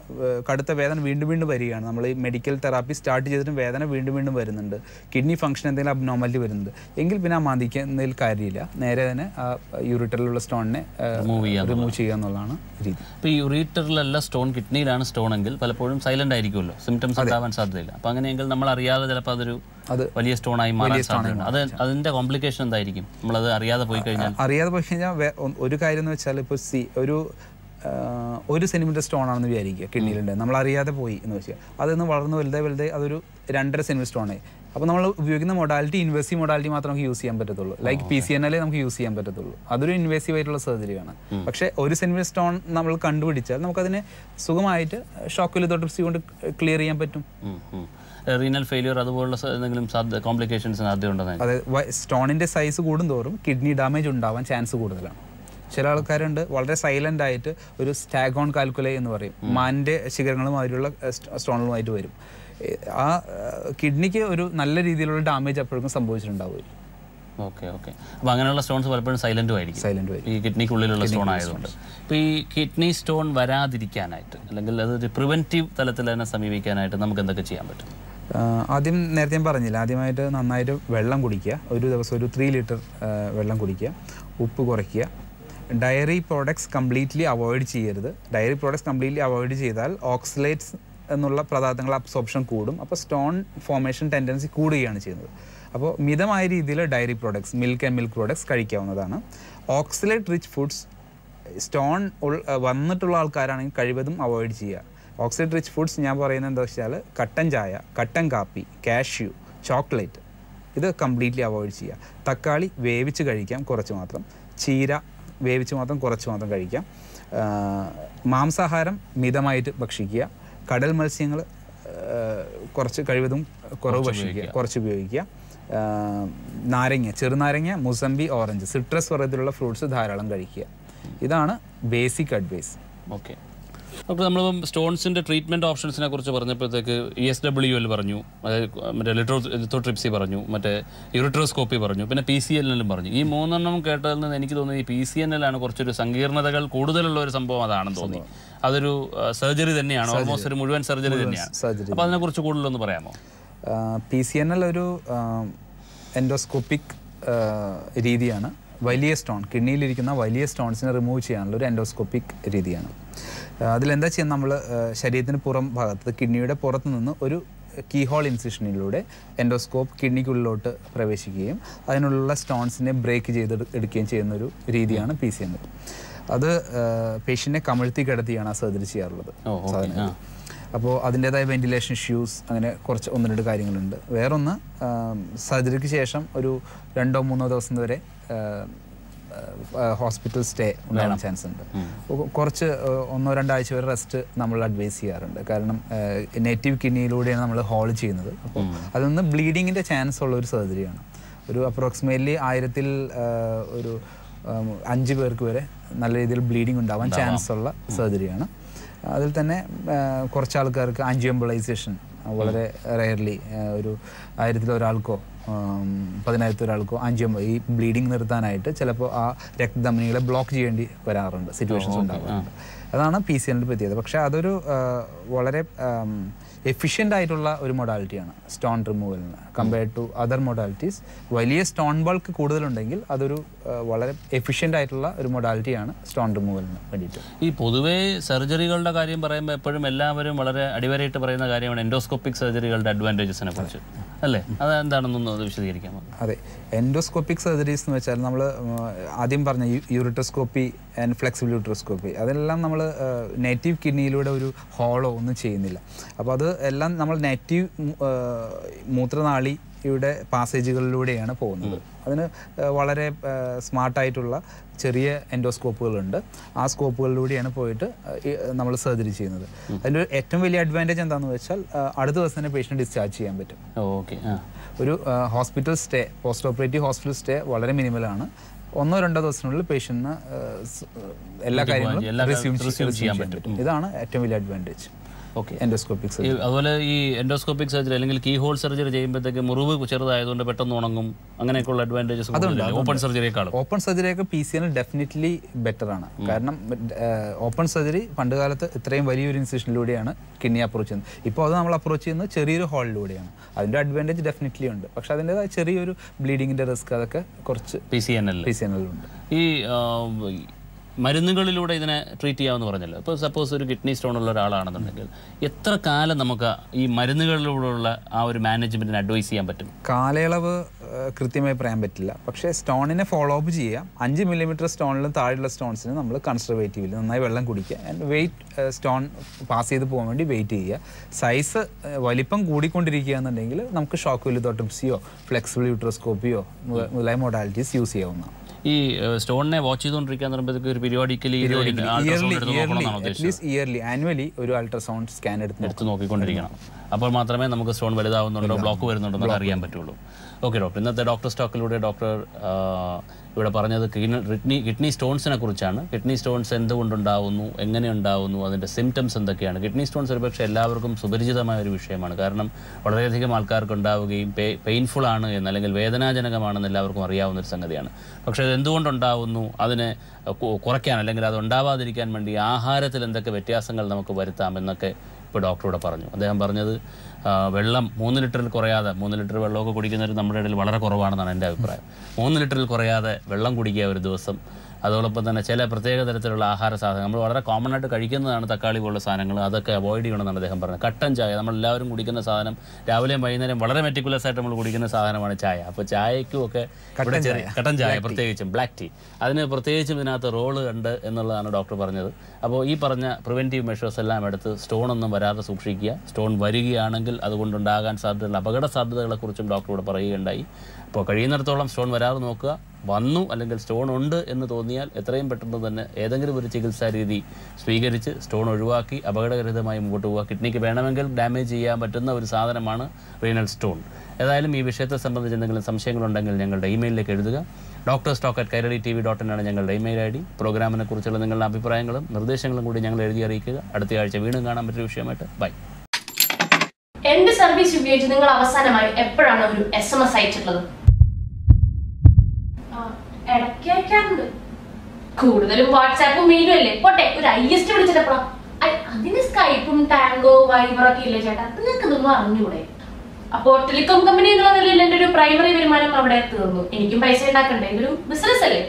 കടുത്ത വേദന വീണ്ടും വീണ്ടും വരികയാണ്. നമ്മൾ ഈ മെഡിക്കൽ തെറാപ്പി സ്റ്റാർട്ട് ചെയ്തിട്ടും വേദന വീണ്ടും വീണ്ടും വരുന്നുണ്ട്, കിഡ്നി ഫംഗ്ഷൻ എന്തെങ്കിലും അബ്നോർമാലിറ്റി വരുന്നുണ്ട് എങ്കിൽ പിന്നെ ആ മാന്തിക്കുന്നതിൽ കാര്യമില്ല. നേരെ തന്നെ ആ യൂറിറ്ററിലുള്ള സ്റ്റോണിനെ റിമൂവ് ചെയ്യുക എന്നുള്ളതാണ് രീതി. ഇപ്പോൾ ഈ യൂറിറ്ററിലല്ല സ്റ്റോൺ, കിഡ്നിയിലാണ് സ്റ്റോൺ എങ്കിൽ പലപ്പോഴും സൈലന്റ് ആയിരിക്കുമല്ലോ, സിംറ്റംസ് ഉണ്ടാവാൻ സാധ്യതയില്ല. അപ്പോൾ അങ്ങനെയെങ്കിൽ നമ്മൾ അറിയാതെ ചിലപ്പോൾ അതൊരു വലിയ സ്റ്റോണായി മാറാൻ സാധ്യതയുണ്ട്. അതിൻ്റെ കോംപ്ലിക്കേഷൻ എന്തായിരിക്കും നമ്മളത് അറിയാതെ പോയി കഴിഞ്ഞാൽ? ഒരു കാര്യം എന്ന് വെച്ചാൽ ഇപ്പോൾ ഒരു സെന്റിമീറ്റർ സ്റ്റോൺ ആണെന്ന് വിചാരിക്കുക കിഡ്നിയിലുണ്ട്, നമ്മൾ അറിയാതെ പോയി എന്ന് വെച്ചാൽ അതൊന്ന് വളർന്ന് വലുതായി അതൊരു 2.5 സെന്റിമീറ്റർ സ്റ്റോണായി. അപ്പോൾ നമ്മൾ ഉപയോഗിക്കുന്ന മൊഡാലിറ്റി ഇൻവേസീവ് മൊഡാലിറ്റി മാത്രമേ നമുക്ക് യൂസ് ചെയ്യാൻ പറ്റത്തുള്ളൂ. ലൈക്ക് PCNL നമുക്ക് യൂസ് ചെയ്യാൻ പറ്റത്തുള്ളൂ. അതൊരു ഇൻവേസീവ് ആയിട്ടുള്ള സർജറിയാണ്. പക്ഷേ 1 സെന്റിമീറ്റർ സ്റ്റോൺ നമ്മൾ കണ്ടുപിടിച്ചാൽ നമുക്കതിനെ സുഖമായിട്ട് ഷോക്ക് ലിത്തോട്രിപ്സി കൊണ്ട് ക്ലിയർ ചെയ്യാൻ പറ്റും. റീനൽ ഫെയിലിയർ അതുപോലുള്ള എന്തെങ്കിലും കോംപ്ലിക്കേഷൻസ് സാധ്യതയുണ്ടെന്ന്? അതായത് സ്റ്റോണിൻ്റെ സൈസ് കൂടുന്തോറും കിഡ്നി ഡാമേജ് ഉണ്ടാവാൻ ചാൻസ് കൂടുതലാണ്. ചില ആൾക്കാരുണ്ട് വളരെ സൈലൻ്റ് ആയിട്ട് ഒരു സ്റ്റാഗോൺ കാൽക്കുലേ എന്ന് പറയും, മാൻ്റെ ശിഖരങ്ങളുമായിട്ടുള്ള സ്റ്റോണുകളുമായിട്ട് വരും. ആ കിഡ്നിക്ക് ഒരു നല്ല രീതിയിലുള്ള ഡാമേജ് അപ്പോഴേക്കും സംഭവിച്ചിട്ടുണ്ടാവും. Okay okay. അപ്പോൾ അങ്ങനെയുള്ള സ്റ്റോൺസ് പലപ്പോഴും സൈലൻറ്റും ആയിരിക്കും ഈ കിഡ്നിക്കുള്ളിലുള്ള സ്റ്റോൺ ആയതുകൊണ്ട്. ഇപ്പോൾ ഈ കിഡ്നി സ്റ്റോൺ വരാതിരിക്കാനായിട്ട് അല്ലെങ്കിൽ അതൊരു പ്രിവെൻറ്റീവ് തലത്തിൽ തന്നെ സമീപിക്കാനായിട്ട് നമുക്ക് എന്തൊക്കെ ചെയ്യാൻ പറ്റും? ആദ്യം നേരത്തെ ഞാൻ പറഞ്ഞില്ല, ആദ്യമായിട്ട് നന്നായിട്ട് വെള്ളം കുടിക്കുക. ഒരു ദിവസം ഒരു 3 ലിറ്റർ വെള്ളം കുടിക്കുക. ഉപ്പ് കുറയ്ക്കുക. ഡയറി പ്രോഡക്ട്സ് കംപ്ലീറ്റ്ലി അവോയ്ഡ് ചെയ്യരുത്. ഡയറി പ്രോഡക്ട്സ് കംപ്ലീറ്റ്ലി അവോയ്ഡ് ചെയ്താൽ ഓക്സലേറ്റ്സ് എന്നുള്ള പദാർത്ഥങ്ങൾ അബ്സോർപ്ഷൻ കൂടും. അപ്പോൾ സ്റ്റോൺ ഫോർമേഷൻ ടെൻഡൻസി കൂടുകയാണ് ചെയ്യുന്നത്. അപ്പോൾ മിതമായ രീതിയിൽ diary products, milk and milk products കഴിക്കാവുന്നതാണ്. ഓക്സലേറ്റ് റിച്ച് ഫുഡ്സ് സ്റ്റോൺ വന്നിട്ടുള്ള ആൾക്കാരാണെങ്കിൽ കഴിവതും അവോയ്ഡ് ചെയ്യുക. ഓക്സലേറ്റ് റിച്ച് ഫുഡ്സ് ഞാൻ പറയുന്നത് എന്താ വെച്ചാൽ കട്ടൻ ചായ, കട്ടൻ കാപ്പി, കാഷ്യൂ, ചോക്ലേറ്റ്, ഇത് കംപ്ലീറ്റ്ലി അവോയ്ഡ് ചെയ്യുക. തക്കാളി വേവിച്ച് കഴിക്കാം കുറച്ച് മാത്രം. ചീര വേവിച്ച് മാത്രം കുറച്ച് മാത്രം കഴിക്കാം. മാംസാഹാരം മിതമായിട്ട് ഭക്ഷിക്കുക. കടൽ മത്സ്യങ്ങൾ കുറച്ച് കഴിവതും കുറച്ച് ഉപയോഗിക്കുക. നാരങ്ങ, ചെറുനാരങ്ങ, മുസംബി, ഓറഞ്ച്, സിട്രസ് വർഗ്ഗത്തിലുള്ള ഫ്രൂട്ട്സ് ധാരാളം കഴിക്കുക. ഇതാണ് ബേസിക് അഡ്വൈസ്. ഓക്കെ. അപ്പോൾ നമ്മളിപ്പം സ്റ്റോൺസിൻ്റെ ട്രീറ്റ്മെൻറ്റ് ഓപ്ഷൻസിനെ കുറിച്ച് പറഞ്ഞപ്പോഴത്തേക്ക് ESWL പറഞ്ഞു, മറ്റേ ലിത്തോട്രിപ്സി പറഞ്ഞു, മറ്റേ യൂറിട്രോസ്കോപ്പി പറഞ്ഞു, പിന്നെ PCNL പറഞ്ഞു. ഈ 3 കേട്ടതിൽ നിന്ന് എനിക്ക് തോന്നുന്നു ഈ PCNL ആണ് കുറച്ചൊരു സങ്കീർണതകൾ കൂടുതലുള്ള ഒരു സംഭവം അതാണെന്ന് തോന്നി. അതൊരു സർജറി തന്നെയാണ്, ഓൾമോസ്റ്റ് ഒരു മുഴുവൻ സർജറി തന്നെയാണ്. അപ്പോൾ അതിനെക്കുറിച്ച് കൂടുതലൊന്ന് പറയാമോ? PCNL ഒരു എൻഡോസ്കോപ്പിക് രീതിയാണ്. വലിയ സ്റ്റോൺ, കിഡ്നിയിലിരിക്കുന്ന വലിയ സ്റ്റോൺസിനെ റിമൂവ് ചെയ്യാനുള്ള ഒരു എൻഡോസ്കോപ്പിക് രീതിയാണ്. അതിലെന്താ ചെയ്യുക, നമ്മൾ ശരീരത്തിന് പുറം ഭാഗത്ത് കിഡ്നിയുടെ പുറത്ത് നിന്ന് ഒരു കീഹോൾ ഇൻസിഷനിലൂടെ എൻഡോസ്കോപ്പ് കിഡ്നിക്കുള്ളിലോട്ട് പ്രവേശിക്കുകയും അതിനുള്ള സ്റ്റോൺസിനെ ബ്രേക്ക് ചെയ്ത് എടുക്കുകയും ചെയ്യുന്നൊരു രീതിയാണ് PCNL. അത് പേഷ്യൻറ്റിനെ കമഴ്ത്തി കിടത്തിയാണ് ആ സർജറി ചെയ്യാറുള്ളത് സാധാരണ. അപ്പോൾ അതിൻ്റേതായ വെന്റിലേഷൻ ഇഷ്യൂസ്, അങ്ങനെ കുറച്ച് 1-2 കാര്യങ്ങളുണ്ട്. വേറൊന്ന്, സർജറിക്ക് ശേഷം ഒരു 2-3 ദിവസം വരെ ഹോസ്പിറ്റൽ സ്റ്റേ ഉണ്ടാകാൻ ചാൻസ് ഉണ്ട്. കുറച്ച് 1-2 ആഴ്ച വരെ റെസ്റ്റ് നമ്മൾ അഡ്വൈസ് ചെയ്യാറുണ്ട്. കാരണം നേറ്റീവ് കിഡ്നിയിലൂടെയാണ് നമ്മൾ ഹോൾ ചെയ്യുന്നത്. അപ്പോൾ അതിൽ നിന്ന് ബ്ലീഡിങ്ങിൻ്റെ ചാൻസ് ഉള്ള ഒരു സർജറിയാണ്. ഒരു അപ്രോക്സിമേറ്റ്ലി 1000-ൽ ഒരു 5 പേർക്ക് വരെ നല്ല രീതിയിൽ ബ്ലീഡിങ് ഉണ്ടാവാൻ ചാൻസ് ഉള്ള സർജറിയാണ്. അതിൽ തന്നെ കുറച്ച് ആൾക്കാർക്ക് ആൻജിയോഎംബോളൈസേഷൻ വളരെ റെയർലി, ഒരു 1000-ൽ ഒരാൾക്കോ 10,000-ൽ ഒരാൾക്കോ ഈ ബ്ലീഡിങ് നിർത്താനായിട്ട് ചിലപ്പോൾ ആ രക്തധമനികളെ ബ്ലോക്ക് ചെയ്യേണ്ടി വരാറുണ്ട്, സിറ്റുവേഷൻസ് ഉണ്ടാകാറുണ്ട്. അതാണ് PCNL പ്രത്യേകത. പക്ഷേ അതൊരു വളരെ എഫിഷ്യൻ്റ് ആയിട്ടുള്ള ഒരു മൊഡാലിറ്റിയാണ് സ്റ്റോൺ റിമൂവലിന് കമ്പയർഡ് ടു അതർ മൊഡാലിറ്റീസ്. വലിയ സ്റ്റോൺ ബൾക്ക് കൂടുതലുണ്ടെങ്കിൽ അതൊരു വളരെ എഫിഷ്യൻ്റ് ആയിട്ടുള്ള ഒരു മൊഡാലിറ്റിയാണ് സ്റ്റോൺ റിമൂവലിന് വേണ്ടിയിട്ട്. ഈ പൊതുവേ സർജറികളുടെ കാര്യം പറയുമ്പോൾ എപ്പോഴും എല്ലാവരും വളരെ അടിവരയിട്ട് പറയുന്ന കാര്യമാണ് എൻഡോസ്കോപ്പിക് സർജറികളുടെ അഡ്വാൻറ്റേജസിനെ കുറിച്ച്, അല്ലേ? അതെന്താണെന്നൊന്ന് അത് വിശദീകരിക്കാമോ? അതെ, എൻഡോസ്കോപ്പിക് സർജറീസ് എന്ന് വെച്ചാൽ നമ്മൾ ആദ്യം പറഞ്ഞ യൂറിട്രോസ്കോപ്പി ആൻഡ് ഫ്ലെക്സിബിൾ യൂറിട്രോസ്കോപ്പി, അതെല്ലാം നമ്മൾ നേറ്റീവ് കിഡ്നിയിലൂടെ ഒരു ഹോളോ ഒന്നും ചെയ്യുന്നില്ല. അപ്പോൾ അത് എല്ലാം നമ്മൾ നേറ്റീവ് മൂത്രനാളിയുടെ പാസേജുകളിലൂടെയാണ് പോകുന്നത്. അതിന് വളരെ സ്മാർട്ടായിട്ടുള്ള ചെറിയ എൻഡോസ്കോപ്പുകളുണ്ട്. ആ സ്കോപ്പുകളിലൂടെയാണ് പോയിട്ട് നമ്മൾ സർജറി ചെയ്യുന്നത്. അതിൻ്റെ ഏറ്റവും വലിയ അഡ്വാൻറ്റേജ് എന്താണെന്ന് വെച്ചാൽ അടുത്ത ദിവസം തന്നെ പേഷ്യൻ്റ് ഡിസ്ചാർജ് ചെയ്യാൻ പറ്റും. ഓക്കെ. ഒരു hospital stay, post operative hospital stay വളരെ മിനിമലാണ്. 1-2 ദിവസത്തിനുള്ളിൽ പേഷ്യന്റിന് എല്ലാ കാര്യങ്ങളും റിസ്യൂം ചെയ്യാൻ പറ്റും. ഇതാണ് ഏറ്റവും വലിയ അഡ്വാൻറ്റേജ്. ഓക്കെ. Endoscopic surgery. അതുപോലെ ഈ എൻഡോസ്കോപ്പിക് സർജറി അല്ലെങ്കിൽ കീ ഹോൾ സർജറി ചെയ്യുമ്പോഴത്തേക്ക് മുറിവ് ചെറുതായതുകൊണ്ട് പെട്ടെന്ന് ഉണങ്ങും, അങ്ങനെയൊക്കെയുള്ള അഡ്വാൻറ്റേജസ് ഓപ്പൺ സർജറിയേക്കാളും. ഓപ്പൺ സർജറിയൊക്കെ PCNL ഡെഫിനറ്റ്ലി ബെറ്റർ ആണ്. കാരണം ഓപ്പൺ സർജറി പണ്ട് കാലത്ത് ഇത്രയും വലിയൊരു ഇൻസിഷനിലൂടെയാണ് കിഡ്നി അപ്രോച്ച് ചെയ്യുന്നത്. ഇപ്പോൾ അത് നമ്മൾ അപ്രോച്ച് ചെയ്യുന്നത് ചെറിയൊരു ഹോളിലൂടെയാണ്. അതിൻ്റെ അഡ്വാൻറ്റേജ് ഡെഫിനറ്റ്ലി ഉണ്ട്. പക്ഷേ അതിൻ്റെതായ ചെറിയൊരു ബ്ലീഡിങ്ങിൻ്റെ റിസ്ക് അതൊക്കെ കുറച്ച് PCNL ഉണ്ട്. ഈ മരുന്നുകളിലൂടെ ഇതിനെ ട്രീറ്റ് ചെയ്യാമെന്ന് പറഞ്ഞല്ലോ. ഇപ്പോൾ സപ്പോസ് ഒരു കിഡ്നി സ്റ്റോൺ ഉള്ള ഒരാളാണെന്നുണ്ടെങ്കിൽ എത്ര കാലം നമുക്ക് ഈ മരുന്നുകളിലൂടെയുള്ള ആ ഒരു മാനേജ്മെൻറ്റിന് അഡ്വൈസ് ചെയ്യാൻ പറ്റും? കാലയളവ് കൃത്യമായി പറയാൻ പറ്റില്ല. പക്ഷേ സ്റ്റോണിനെ ഫോളോ അപ്പ് ചെയ്യാം. 5 മില്ലിമീറ്റർ സ്റ്റോണിലും താഴെയുള്ള സ്റ്റോൺസിന് നമ്മൾ കൺസർവേറ്റീവിൽ നന്നായി വെള്ളം കുടിക്കുക. ആൻഡ് വെയിറ്റ് സ്റ്റോൺ പാസ് ചെയ്ത് പോകാൻ വേണ്ടി വെയിറ്റ് ചെയ്യുക. സൈസ് വലിപ്പം കൂടിക്കൊണ്ടിരിക്കുക എന്നുണ്ടെങ്കിൽ നമുക്ക് ഷോക്ക് ലിത്തോട്രിപ്സിയോ ഫ്ലെക്സിബിൾ യൂട്രോസ്കോപ്പിയോ മുതലായ മൊഡാലിറ്റീസ് യൂസ് ചെയ്യാവുന്നതാണ്. ഈ സ്റ്റോണിനെ വാച്ച് ചെയ്തുകൊണ്ടിരിക്കാൻ പറയുമ്പോഴത്തേക്ക് ഒരു പീരിയോഡിക്കലി ഇയർലി ആനുവലി ഒരു അൾട്രാസൗണ്ട് സ്കാൻ എടുത്ത് നോക്കിക്കൊണ്ടിരിക്കണം. അപ്പോൾ മാത്രമേ നമുക്ക് സ്റ്റോൺ വലുതാവുന്നുണ്ടോ ബ്ലോക്ക് വരുന്നുണ്ടോ എന്നൊക്കെ അറിയാൻ പറ്റുള്ളൂ. ഓക്കെ ഡോക്ടർ, ഇന്നത്തെ ഡോക്ടർ സ്റ്റോക്കിലൂടെ ഡോക്ടർ ഇവിടെ പറഞ്ഞത് കിഡ്നി സ്റ്റോൺസിനെ കുറിച്ചാണ്. കിഡ്നി സ്റ്റോൺസ് എന്തുകൊണ്ടുണ്ടാവുന്നു, എങ്ങനെ ഉണ്ടാവുന്നു, അതിൻ്റെ സിംറ്റംസ് എന്തൊക്കെയാണ്. കിഡ്നി സ്റ്റോൺസ് ഒരുപക്ഷെ എല്ലാവർക്കും സുപരിചിതമായ ഒരു വിഷയമാണ്. കാരണം വളരെയധികം ആൾക്കാർക്ക് ഉണ്ടാവുകയും പെയിൻഫുൾ ആണ് എന്ന്, അല്ലെങ്കിൽ വേദനാജനകമാണെന്ന് എല്ലാവർക്കും അറിയാവുന്ന ഒരു സംഗതിയാണ്. പക്ഷേ അത് എന്തുകൊണ്ടുണ്ടാവുന്നു, അതിനെ കുറയ്ക്കാൻ അല്ലെങ്കിൽ അത് ഉണ്ടാവാതിരിക്കാൻ വേണ്ടി ആഹാരത്തിൽ എന്തൊക്കെ വ്യത്യാസങ്ങൾ നമുക്ക് വരുത്താം എന്നൊക്കെ ഇപ്പോൾ ഡോക്ടറോട് പറഞ്ഞു. അദ്ദേഹം പറഞ്ഞത് വെള്ളം 3 ലിറ്ററിൽ കുറയാതെ, 3 ലിറ്റർ വെള്ളമൊക്കെ കുടിക്കുന്നവർ നമ്മുടെ ഇടയിൽ വളരെ കുറവാണെന്നാണ് എൻ്റെ അഭിപ്രായം. 3 ലിറ്ററിൽ കുറയാതെ വെള്ളം കുടിക്കുക ഒരു ദിവസം. അതോടൊപ്പം തന്നെ ചില പ്രത്യേക തരത്തിലുള്ള ആഹാര സാധനങ്ങൾ നമ്മൾ വളരെ കോമൺ ആയിട്ട് കഴിക്കുന്നതാണ്, തക്കാളി പോലുള്ള സാധനങ്ങൾ, അതൊക്കെ അവോയ്ഡ് ചെയ്യണമെന്നാണ് അദ്ദേഹം പറഞ്ഞത്. കട്ടൻ ചായ നമ്മളെല്ലാവരും കുടിക്കുന്ന സാധനം, രാവിലെയും വൈകുന്നേരം വളരെ മെറ്റിക്കുലസ് ആയിട്ട് നമ്മൾ കുടിക്കുന്ന സാധനമാണ് ചായ. അപ്പോൾ ചായയ്ക്കും ഒക്കെ കട്ടൻ ചായ, പ്രത്യേകിച്ചും ബ്ലാക്ക് ടീ, അതിന് പ്രത്യേകിച്ചും ഇതിനകത്ത് റോള് ഉണ്ട് എന്നുള്ളതാണ് ഡോക്ടർ പറഞ്ഞത്. അപ്പോൾ ഈ പറഞ്ഞ പ്രിവെൻറ്റീവ് മെഷേഴ്സ് എല്ലാം എടുത്ത് സ്റ്റോണൊന്നും വരാതെ സൂക്ഷിക്കുക. സ്റ്റോൺ വരികയാണെങ്കിൽ അതുകൊണ്ടുണ്ടാകാൻ സാധ്യതയുള്ള അപകട സാധ്യതകളെക്കുറിച്ചും ഡോക്ടറോട് പറയുകയുണ്ടായി. അപ്പോൾ കഴിയുന്നിടത്തോളം സ്റ്റോൺ വരാതെ നോക്കുക. വന്നു അല്ലെങ്കിൽ സ്റ്റോൺ ഉണ്ട് എന്ന് തോന്നിയാൽ എത്രയും പെട്ടെന്ന് തന്നെ ഏതെങ്കിലും ഒരു ചികിത്സാ രീതി സ്വീകരിച്ച് സ്റ്റോൺ ഒഴിവാക്കി അപകടരഹിതമായി മുമ്പോട്ട് പോവുക. കിഡ്നിക്ക് വേണമെങ്കിൽ ഡാമേജ് ചെയ്യാൻ പറ്റുന്ന ഒരു സാധനമാണ് റീനൽ സ്റ്റോൺ. ഏതായാലും ഈ വിഷയത്തെ സംബന്ധിച്ച് എന്തെങ്കിലും സംശയങ്ങളുണ്ടെങ്കിൽ ഞങ്ങളുടെ ഇമെയിലിലേക്ക് എഴുതുക. doctorstock@kairaditv.in ആണ് ഞങ്ങളുടെ ഇമെയിൽ ID. പ്രോഗ്രാമിനെ കുറിച്ചുള്ള നിങ്ങളുടെ അഭിപ്രായങ്ങളും നിർദ്ദേശങ്ങളും കൂടി ഞങ്ങൾ എഴുതി അറിയിക്കുക. അടുത്ത ആഴ്ച വീണ്ടും കാണാൻ പറ്റിയ വിഷയമായിട്ട് ബൈ. എന്റെ സർവീസ് ഉപയോഗിച്ച് നിങ്ങൾ അവസാനമായി എപ്പോഴാണ് ഒരു SMS അയച്ചിട്ടുള്ളത്? ഇടയ്ക്ക് അയക്കാറുണ്ട്, കൂടുതലും വാട്സാപ്പും മെയിലും അല്ലേ. പോട്ടെ, ഒരു IST വിളിച്ചിട്ടപ്പോഴാ? അതിന് സ്കൈപ്പും ടാങ്കോ വൈബറൊക്കെ ഇല്ലേ ചേട്ടാ, നിങ്ങൾക്ക് ഇതൊന്നും അറിഞ്ഞൂടെ? അപ്പോ ടെലികോം കമ്പനി എന്നുള്ള നിലയിൽ എന്റെ ഒരു പ്രൈമറി വരുമാനം അവിടെ തീർന്നു. എനിക്കും പൈസ ഉണ്ടാക്കണ്ടേ, ഇതൊരു ബിസിനസ് അല്ലേ.